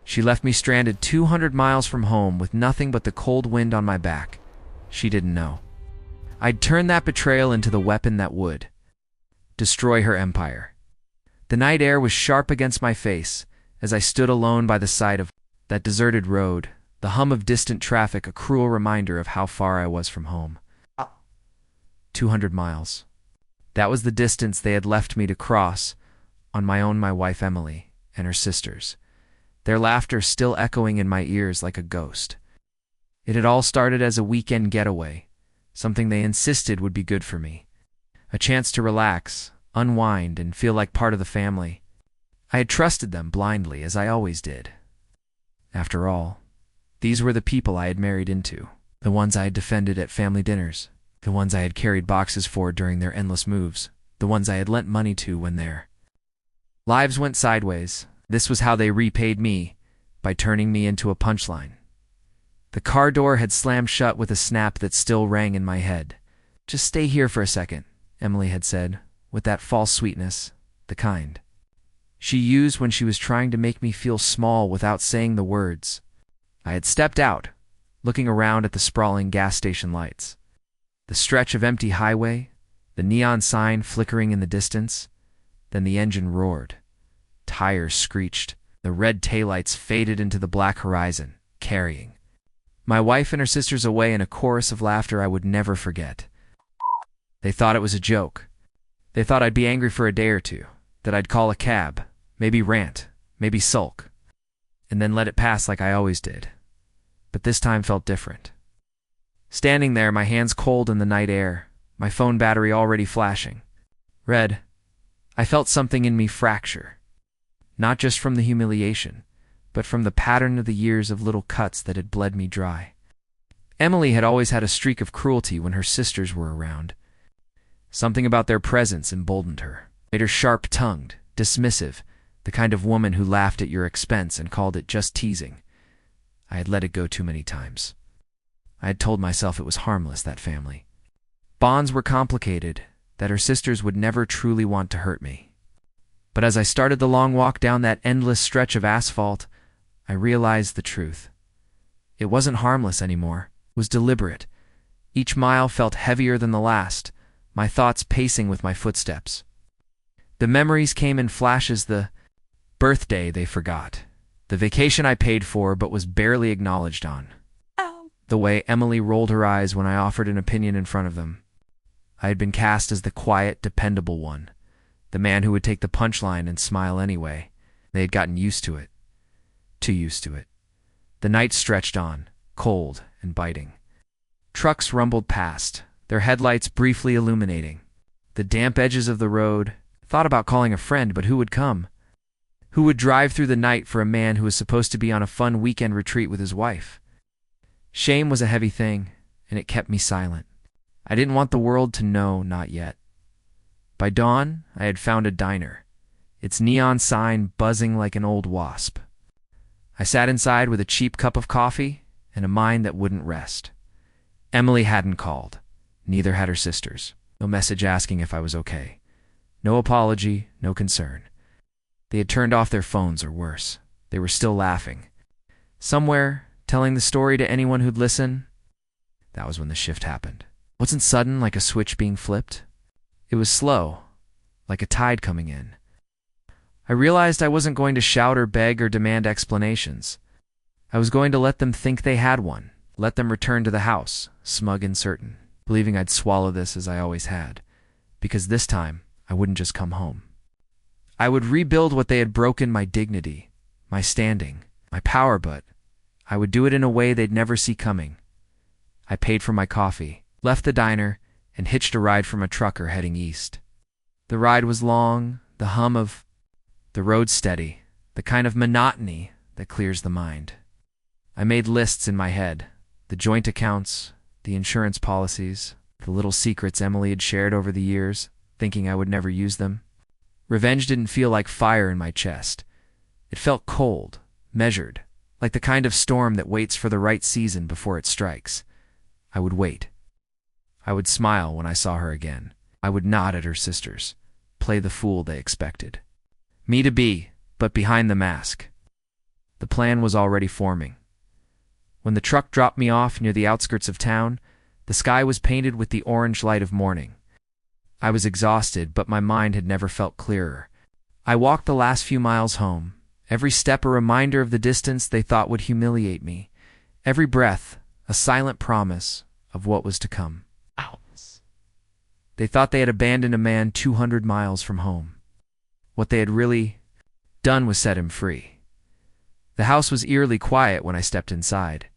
She left me stranded 200 miles from home with nothing but the cold wind on my back. She didn't know. I'd turned that betrayal into the weapon that would destroy her empire. The night air was sharp against my face as I stood alone by the side of that deserted road, the hum of distant traffic a cruel reminder of how far I was from home. 200 miles. That was the distance they had left me to cross on my own, my wife Emily and her sisters, their laughter still echoing in my ears like a ghost. It had all started as a weekend getaway, something they insisted would be good for me. A chance to relax, unwind, and feel like part of the family. I had trusted them blindly, as I always did. After all, these were the people I had married into, the ones I had defended at family dinners, the ones I had carried boxes for during their endless moves, the ones I had lent money to when their lives went sideways. This was how they repaid me, by turning me into a punchline. The car door had slammed shut with a snap that still rang in my head. "Just stay here for a second," Emily had said, with that false sweetness, the kind she used when she was trying to make me feel small without saying the words. I had stepped out, looking around at the sprawling gas station lights. The stretch of empty highway, the neon sign flickering in the distance. Then the engine roared. Tires screeched. The red taillights faded into the black horizon, carrying my wife and her sisters away in a chorus of laughter I would never forget. They thought it was a joke. They thought I'd be angry for a day or two, that I'd call a cab, maybe rant, maybe sulk, and then let it pass like I always did. But this time felt different. Standing there, my hands cold in the night air, my phone battery already flashing red, I felt something in me fracture. Not just from the humiliation, but from the pattern of the years of little cuts that had bled me dry. Emily had always had a streak of cruelty when her sisters were around. Something about their presence emboldened her, made her sharp-tongued, dismissive, the kind of woman who laughed at your expense and called it just teasing. I had let it go too many times. I had told myself it was harmless, that family. Bonds were complicated, that her sisters would never truly want to hurt me. But as I started the long walk down that endless stretch of asphalt, I realized the truth. It wasn't harmless anymore. It was deliberate. Each mile felt heavier than the last, my thoughts pacing with my footsteps. The memories came in flashes, the birthday they forgot, the vacation I paid for but was barely acknowledged on, the way Emily rolled her eyes when I offered an opinion in front of them. I had been cast as the quiet, dependable one, the man who would take the punchline and smile anyway. They had gotten used to it. Too used to it. The night stretched on, cold and biting. Trucks rumbled past, their headlights briefly illuminating. The damp edges of the road. Thought about calling a friend, but who would come? Who would drive through the night for a man who was supposed to be on a fun weekend retreat with his wife? Shame was a heavy thing, and it kept me silent. I didn't want the world to know, not yet. By dawn, I had found a diner, its neon sign buzzing like an old wasp. I sat inside with a cheap cup of coffee and a mind that wouldn't rest. Emily hadn't called. Neither had her sisters. No message asking if I was okay. No apology, no concern. They had turned off their phones, or worse. They were still laughing. Somewhere, telling the story to anyone who'd listen. That was when the shift happened. It wasn't sudden, like a switch being flipped. It was slow, like a tide coming in. I realized I wasn't going to shout or beg or demand explanations. I was going to let them think they had one, let them return to the house, smug and certain, believing I'd swallow this as I always had, because this time I wouldn't just come home. I would rebuild what they had broken: my dignity, my standing, my power, but I would do it in a way they'd never see coming. I paid for my coffee, left the diner, and hitched a ride from a trucker heading east. The ride was long, the hum of the road steady, the kind of monotony that clears the mind. I made lists in my head, the joint accounts, the insurance policies, the little secrets Emily had shared over the years, thinking I would never use them. Revenge didn't feel like fire in my chest. It felt cold, measured, like the kind of storm that waits for the right season before it strikes. I would wait. I would smile when I saw her again. I would nod at her sisters, play the fool they expected me to be, but behind the mask. The plan was already forming. When the truck dropped me off near the outskirts of town, the sky was painted with the orange light of morning. I was exhausted, but my mind had never felt clearer. I walked the last few miles home, every step a reminder of the distance they thought would humiliate me, every breath a silent promise of what was to come. They thought they had abandoned a man 200 miles from home. What they had really done was set him free. The house was eerily quiet when I stepped inside.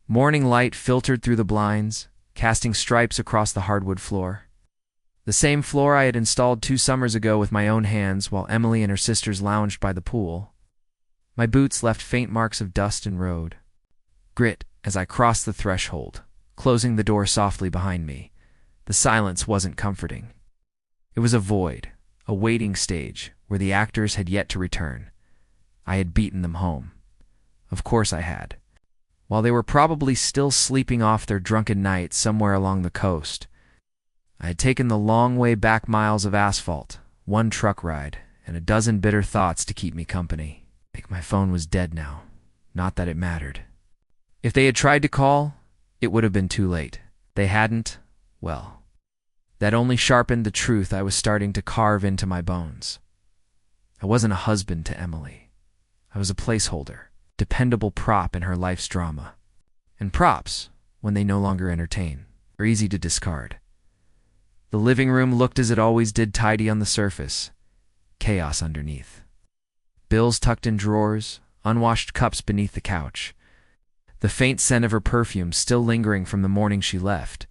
Morning light filtered through the blinds, casting stripes across the hardwood floor. The same floor I had installed 2 summers ago with my own hands while Emily and her sisters lounged by the pool. My boots left faint marks of dust and road. Grit as I crossed the threshold, closing the door softly behind me. The silence wasn't comforting. It was a void, a waiting stage where the actors had yet to return. I had beaten them home. Of course I had. While they were probably still sleeping off their drunken night somewhere along the coast, I had taken the long way back, miles of asphalt, 1 truck ride, and a dozen bitter thoughts to keep me company. My phone was dead now. Not that it mattered. If they had tried to call, it would have been too late. They hadn't, well, that only sharpened the truth I was starting to carve into my bones. I wasn't a husband to Emily. I was a placeholder, dependable prop in her life's drama. And props, when they no longer entertain, are easy to discard. The living room looked as it always did, tidy on the surface, chaos underneath. Bills tucked in drawers, unwashed cups beneath the couch. The faint scent of her perfume still lingering from the morning she left.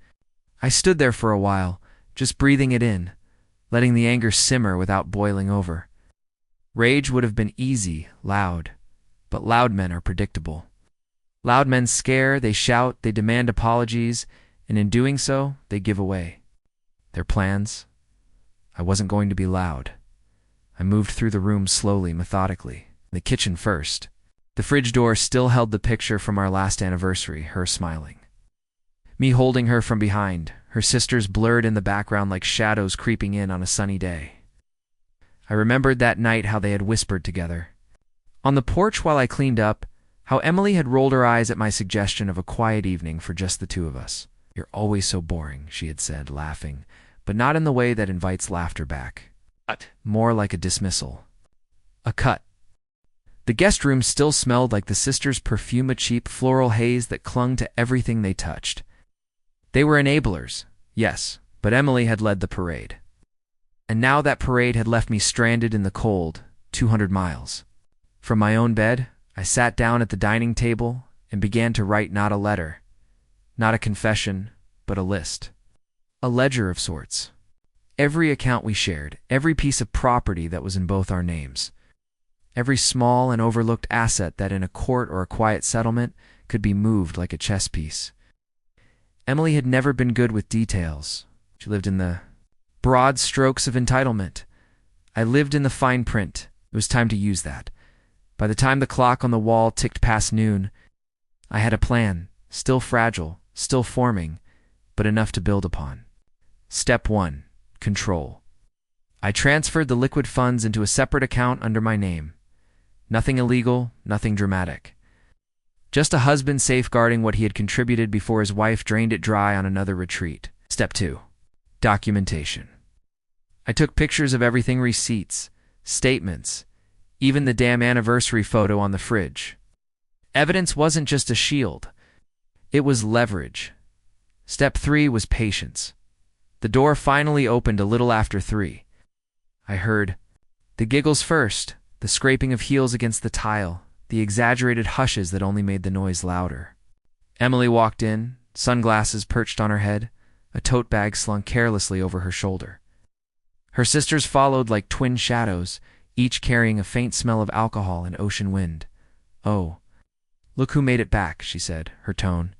I stood there for a while, just breathing it in, letting the anger simmer without boiling over. Rage would have been easy, loud, but loud men are predictable. Loud men scare, they shout, they demand apologies, and in doing so, they give away their plans. I wasn't going to be loud. I moved through the room slowly, methodically. The kitchen first. The fridge door still held the picture from our last anniversary, her smiling. Me holding her from behind, her sisters blurred in the background like shadows creeping in on a sunny day. I remembered that night how they had whispered together. On the porch while I cleaned up, how Emily had rolled her eyes at my suggestion of a quiet evening for just the 2 of us. "You're always so boring," she had said, laughing, but not in the way that invites laughter back. More like a dismissal. A cut. The guest room still smelled like the sisters' perfume, a cheap floral haze that clung to everything they touched. They were enablers, yes, but Emily had led the parade. And now that parade had left me stranded in the cold, 200 miles. From my own bed, I sat down at the dining table and began to write not a letter, not a confession, but a list. A ledger of sorts. Every account we shared, every piece of property that was in both our names. Every small and overlooked asset that in a court or a quiet settlement could be moved like a chess piece. Emily had never been good with details. She lived in the broad strokes of entitlement. I lived in the fine print. It was time to use that. By the time the clock on the wall ticked past noon, I had a plan, still fragile, still forming, but enough to build upon. Step 1. Control. I transferred the liquid funds into a separate account under my name. Nothing illegal, nothing dramatic. Just a husband safeguarding what he had contributed before his wife drained it dry on another retreat. Step 2. Documentation. I took pictures of everything, receipts, statements, even the damn anniversary photo on the fridge. Evidence wasn't just a shield. It was leverage. Step 3 was patience. The door finally opened a little after 3. I heard the giggles first, the scraping of heels against the tile, the exaggerated hushes that only made the noise louder. Emily walked in, sunglasses perched on her head, a tote bag slung carelessly over her shoulder. Her sisters followed like twin shadows, each carrying a faint smell of alcohol and ocean wind. "Oh, look who made it back," she said, her tone.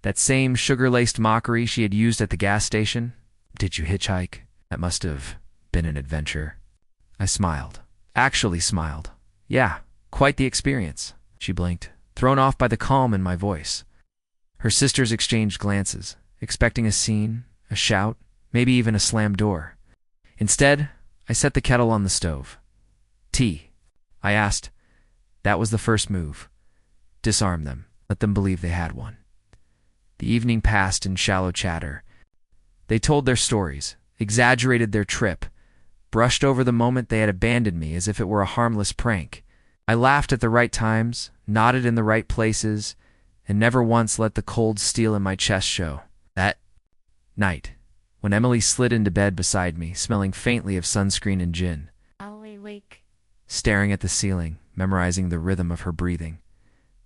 That same sugar-laced mockery she had used at the gas station. "Did you hitchhike? That must have been an adventure." I smiled. Actually smiled. "Yeah, quite the experience." She blinked, thrown off by the calm in my voice. Her sisters exchanged glances, expecting a scene, a shout, maybe even a slammed door. Instead, I set the kettle on the stove. "Tea?" I asked. That was the first move. Disarm them. Let them believe they had one. The evening passed in shallow chatter. They told their stories, exaggerated their trip, brushed over the moment they had abandoned me as if it were a harmless prank. I laughed at the right times, nodded in the right places, and never once let the cold steel in my chest show. That night, when Emily slid into bed beside me, smelling faintly of sunscreen and gin, I'll wake. staring at the ceiling, memorizing the rhythm of her breathing.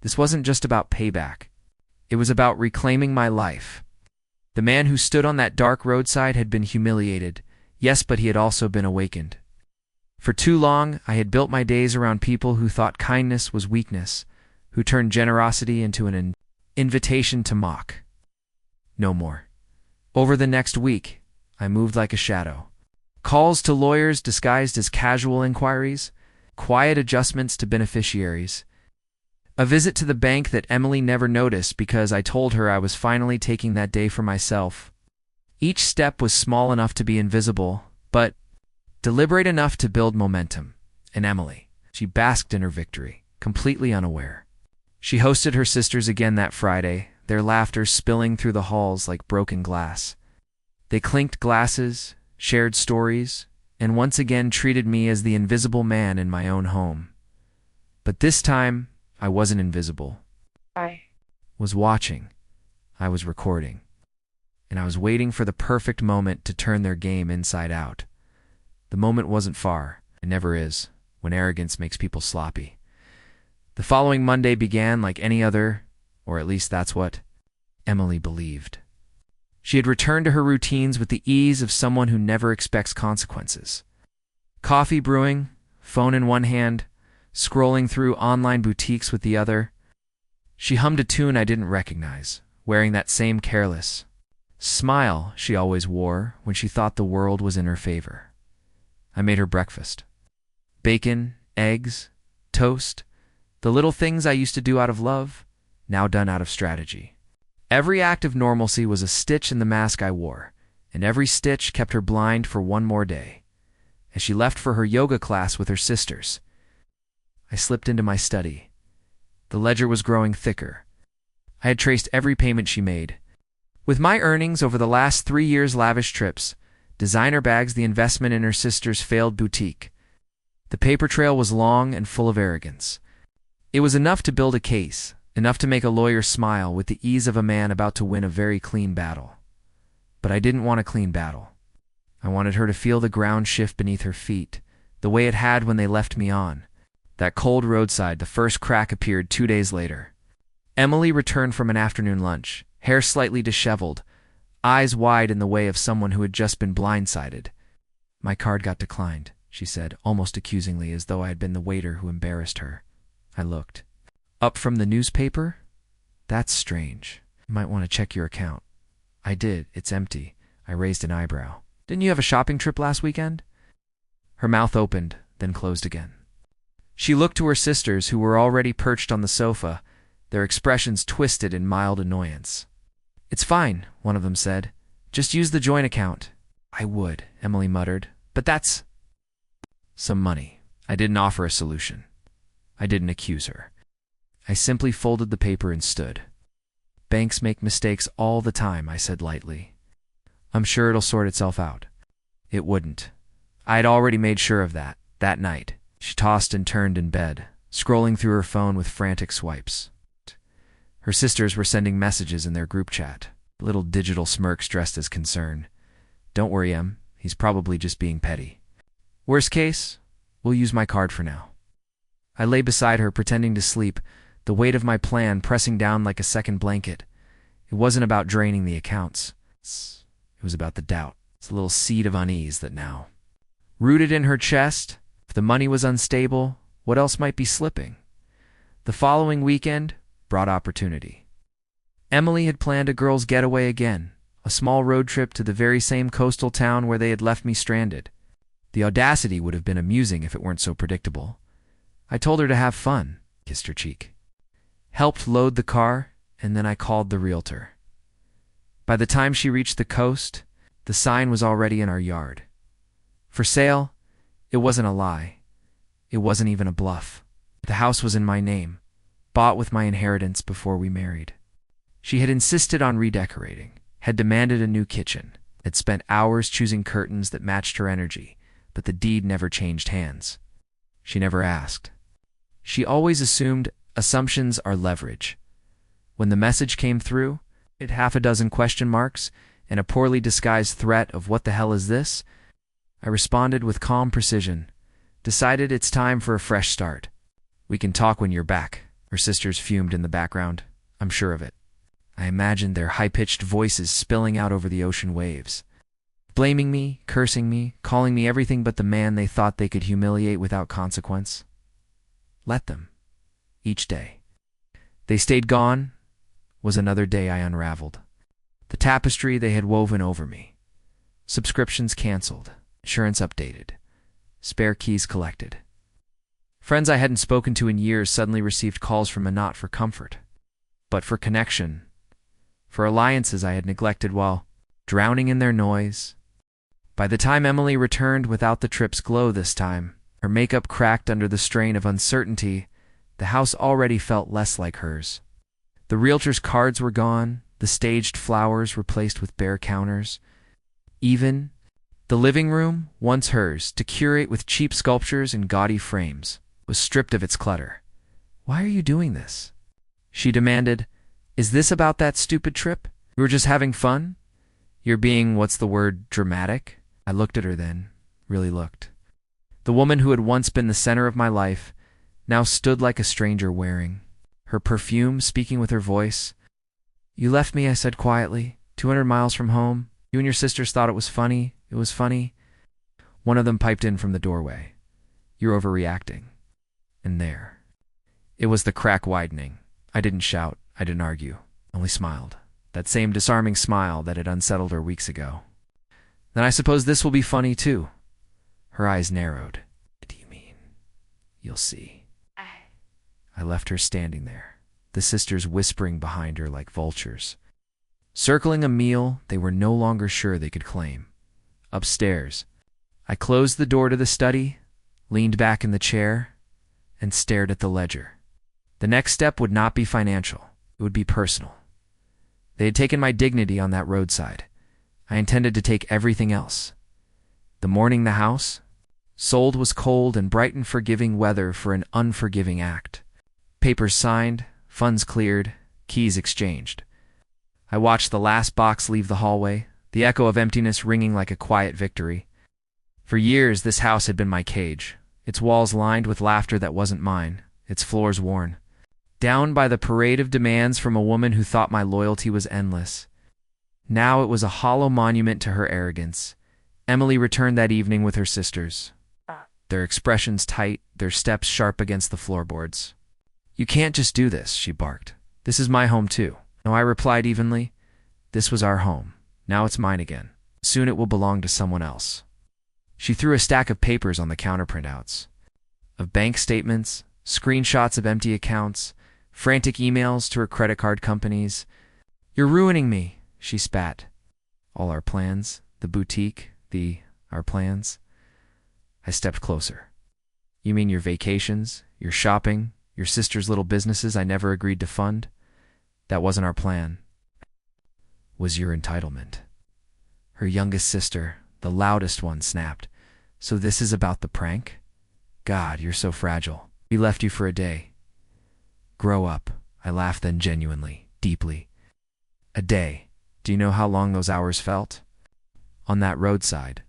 This wasn't just about payback. It was about reclaiming my life. The man who stood on that dark roadside had been humiliated, yes, but he had also been awakened. For too long, I had built my days around people who thought kindness was weakness, who turned generosity into an invitation to mock. No more. Over the next week, I moved like a shadow. Calls to lawyers disguised as casual inquiries, quiet adjustments to beneficiaries. A visit to the bank that Emily never noticed because I told her I was finally taking that day for myself. Each step was small enough to be invisible, but deliberate enough to build momentum. And Emily, she basked in her victory, completely unaware. She hosted her sisters again that Friday, their laughter spilling through the halls like broken glass. They clinked glasses, shared stories, and once again treated me as the invisible man in my own home. But this time, I wasn't invisible. I Was watching. I was recording. And I was waiting for the perfect moment to turn their game inside out. The moment wasn't far. It never is, when arrogance makes people sloppy. The following Monday began like any other, or at least that's what Emily believed. She had returned to her routines with the ease of someone who never expects consequences. Coffee brewing, phone in one hand, scrolling through online boutiques with the other. She hummed a tune I didn't recognize, wearing that same careless smile she always wore when she thought the world was in her favor. I made her breakfast. Bacon, eggs, toast, the little things I used to do out of love, now done out of strategy. Every act of normalcy was a stitch in the mask I wore, and every stitch kept her blind for one more day. As she left for her yoga class with her sisters, I slipped into my study. The ledger was growing thicker. I had traced every payment she made. With my earnings over the last 3 years' lavish trips, designer bags, the investment in her sister's failed boutique. The paper trail was long and full of arrogance. It was enough to build a case, enough to make a lawyer smile with the ease of a man about to win a very clean battle. But I didn't want a clean battle. I wanted her to feel the ground shift beneath her feet, the way it had when they left me on that cold roadside. The first crack appeared 2 days later. Emily returned from an afternoon lunch, hair slightly disheveled, eyes wide in the way of someone who had just been blindsided. "My card got declined," she said, almost accusingly, as though I had been the waiter who embarrassed her. I looked. "Up from the newspaper? That's strange. You might want to check your account." I did. "It's empty." I raised an eyebrow. "Didn't you have a shopping trip last weekend?" Her mouth opened, then closed again. She looked to her sisters, who were already perched on the sofa, their expressions twisted in mild annoyance. "It's fine," one of them said. "Just use the joint account." "I would," Emily muttered, "but that's some money." I didn't offer a solution. I didn't accuse her. I simply folded the paper and stood. "Banks make mistakes all the time," I said lightly. "I'm sure it'll sort itself out." It wouldn't. I had already made sure of that night. She tossed and turned in bed, scrolling through her phone with frantic swipes. Her sisters were sending messages in their group chat, little digital smirks dressed as concern. "Don't worry, Em. He's probably just being petty. Worst case, we'll use my card for now." I lay beside her, pretending to sleep, the weight of my plan pressing down like a second blanket. It wasn't about draining the accounts. It was about the doubt. It's a little seed of unease that now, rooted in her chest, if the money was unstable, what else might be slipping? The following weekend brought opportunity. Emily had planned a girls' getaway again, a small road trip to the very same coastal town where they had left me stranded. The audacity would have been amusing if it weren't so predictable. I told her to have fun, kissed her cheek, helped load the car, and then I called the realtor. By the time she reached the coast, the sign was already in our yard. For sale. It wasn't a lie. It wasn't even a bluff. The house was in my name, bought with my inheritance before we married. She had insisted on redecorating, had demanded a new kitchen, had spent hours choosing curtains that matched her energy, but the deed never changed hands. She never asked. She always assumed assumptions are leverage. When the message came through, it had half a dozen question marks and a poorly disguised threat of "what the hell is this?" I responded with calm precision, decided it's time for a fresh start. "We can talk when you're back," her sisters fumed in the background. I'm sure of it. I imagined their high-pitched voices spilling out over the ocean waves, blaming me, cursing me, calling me everything but the man they thought they could humiliate without consequence. Let them. Each day they stayed gone was another day I unraveled. The tapestry they had woven over me. Subscriptions canceled, insurance updated, spare keys collected. Friends I hadn't spoken to in years suddenly received calls from me not for comfort, but for connection, for alliances I had neglected while drowning in their noise. By the time Emily returned without the trip's glow this time, her makeup cracked under the strain of uncertainty, the house already felt less like hers. The realtor's cards were gone, the staged flowers replaced with bare counters. Even the living room, once hers, to curate with cheap sculptures and gaudy frames, was stripped of its clutter. "Why are you doing this?" she demanded. "Is this about that stupid trip? You were just having fun? You're being, what's the word, dramatic?" I looked at her then, really looked. The woman who had once been the center of my life now stood like a stranger wearing her perfume, speaking with her voice. "You left me," I said quietly, 200 miles from home. "You and your sisters thought it was funny. It was funny." One of them piped in from the doorway. "You're overreacting." And there. It was the crack widening. I didn't shout. I didn't argue. Only smiled. That same disarming smile that had unsettled her weeks ago. "Then I suppose this will be funny, too." Her eyes narrowed. "What do you mean?" "You'll see." I left her standing there, the sisters whispering behind her like vultures, circling a meal they were no longer sure they could claim. Upstairs, I closed the door to the study, leaned back in the chair, and stared at the ledger. The next step would not be financial. It would be personal. They had taken my dignity on that roadside. I intended to take everything else. The morning the house sold was cold and bright and forgiving weather for an unforgiving act. Papers signed, funds cleared, keys exchanged. I watched the last box leave the hallway, the echo of emptiness ringing like a quiet victory. For years, this house had been my cage, its walls lined with laughter that wasn't mine, its floors worn down by the parade of demands from a woman who thought my loyalty was endless. Now it was a hollow monument to her arrogance. Emily returned that evening with her sisters, their expressions tight, their steps sharp against the floorboards. "You can't just do this," she barked. "This is my home too." No, I replied evenly. "This was our home. Now it's mine again. Soon it will belong to someone else." She threw a stack of papers on the counter printouts. Of bank statements, screenshots of empty accounts, frantic emails to her credit card companies. "You're ruining me," she spat. "All our plans, the boutique, our plans." I stepped closer. "You mean your vacations, your shopping, your sister's little businesses I never agreed to fund? That wasn't our plan. Was your entitlement." Her youngest sister, the loudest one, snapped. "So this is about the prank? God, you're so fragile. We left you for a day." "Grow up." I laughed then genuinely, deeply. "A day. Do you know how long those hours felt? On that roadside.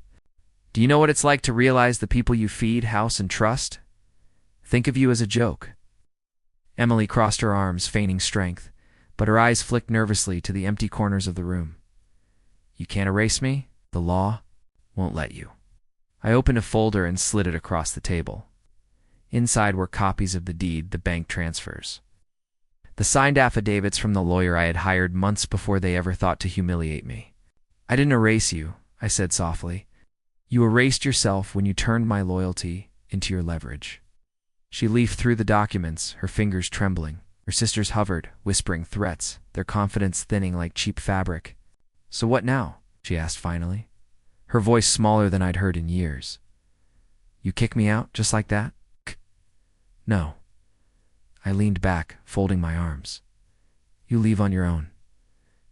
Do you know what it's like to realize the people you feed, house, and trust think of you as a joke?" Emily crossed her arms, feigning strength, but her eyes flicked nervously to the empty corners of the room. "You can't erase me? The law won't let you." I opened a folder and slid it across the table. Inside were copies of the deed, the bank transfers, the signed affidavits from the lawyer I had hired months before they ever thought to humiliate me. "I didn't erase you," I said softly. "You erased yourself when you turned my loyalty into your leverage." She leafed through the documents, her fingers trembling. Her sisters hovered, whispering threats, their confidence thinning like cheap fabric. "So what now?" she asked finally, her voice smaller than I'd heard in years. "You kick me out just like that?" "No." I leaned back, folding my arms. You leave on your own.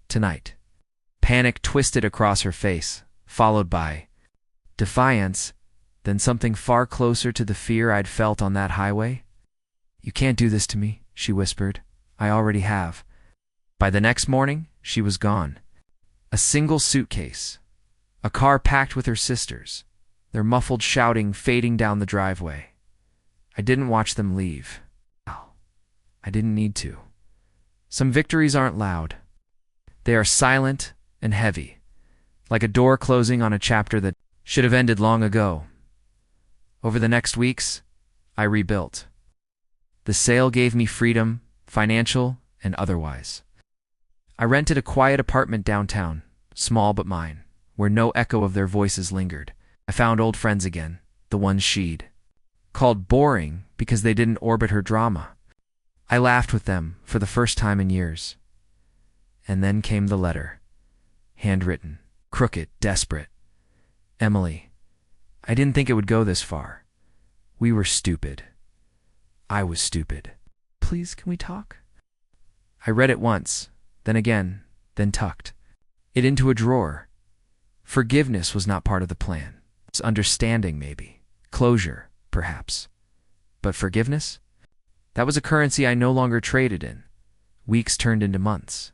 Tonight. Panic twisted across her face, followed by defiance, then something far closer to the fear I'd felt on that highway. You can't do this to me, she whispered. I already have. By the next morning, she was gone. A single suitcase. A car packed with her sisters, their muffled shouting fading down the driveway. I didn't watch them leave. I didn't need to. Some victories aren't loud. They are silent and heavy, like a door closing on a chapter that should have ended long ago. Over the next weeks, I rebuilt. The sale gave me freedom, financial and otherwise. I rented a quiet apartment downtown, small but mine, where no echo of their voices lingered. I found old friends again, the ones she'd called boring because they didn't orbit her drama. I laughed with them for the first time in years. And then came the letter. Handwritten, crooked, desperate. Emily, I didn't think it would go this far. We were stupid. I was stupid. Please, can we talk? I read it once, then again, then tucked it into a drawer. Forgiveness was not part of the plan. It's understanding, maybe. Closure, perhaps. But forgiveness? That was a currency I no longer traded in. Weeks turned into months.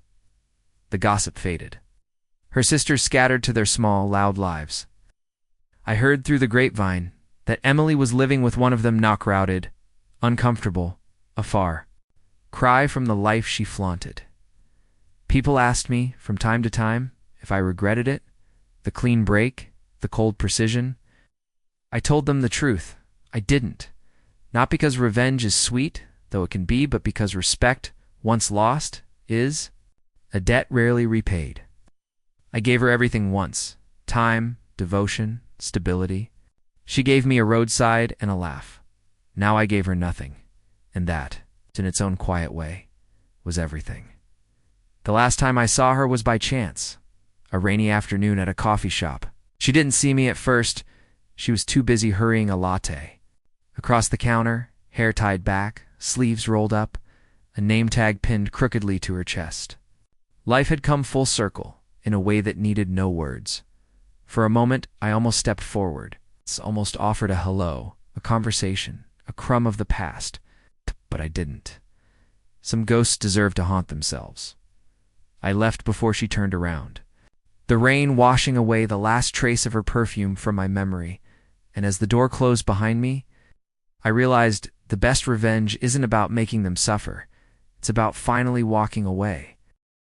The gossip faded. Her sisters scattered to their small, loud lives. I heard through the grapevine that Emily was living with one of them, knock-routed, uncomfortable, afar. Cry from the life she flaunted. People asked me, from time to time, if I regretted it, the clean break, the cold precision. I told them the truth. I didn't. Not because revenge is sweet, though it can be, but because respect, once lost, is a debt rarely repaid. I gave her everything once: time, devotion, stability. She gave me a roadside and a laugh. Now I gave her nothing, and that, in its own quiet way, was everything. The last time I saw her was by chance, a rainy afternoon at a coffee shop. She didn't see me at first. She was too busy hurrying a latte. Across the counter, hair tied back, sleeves rolled up, a name tag pinned crookedly to her chest. Life had come full circle, in a way that needed no words. For a moment, I almost stepped forward, almost offered a hello, a conversation, a crumb of the past, but I didn't. Some ghosts deserve to haunt themselves. I left before she turned around, the rain washing away the last trace of her perfume from my memory, and as the door closed behind me, I realized the best revenge isn't about making them suffer. It's about finally walking away.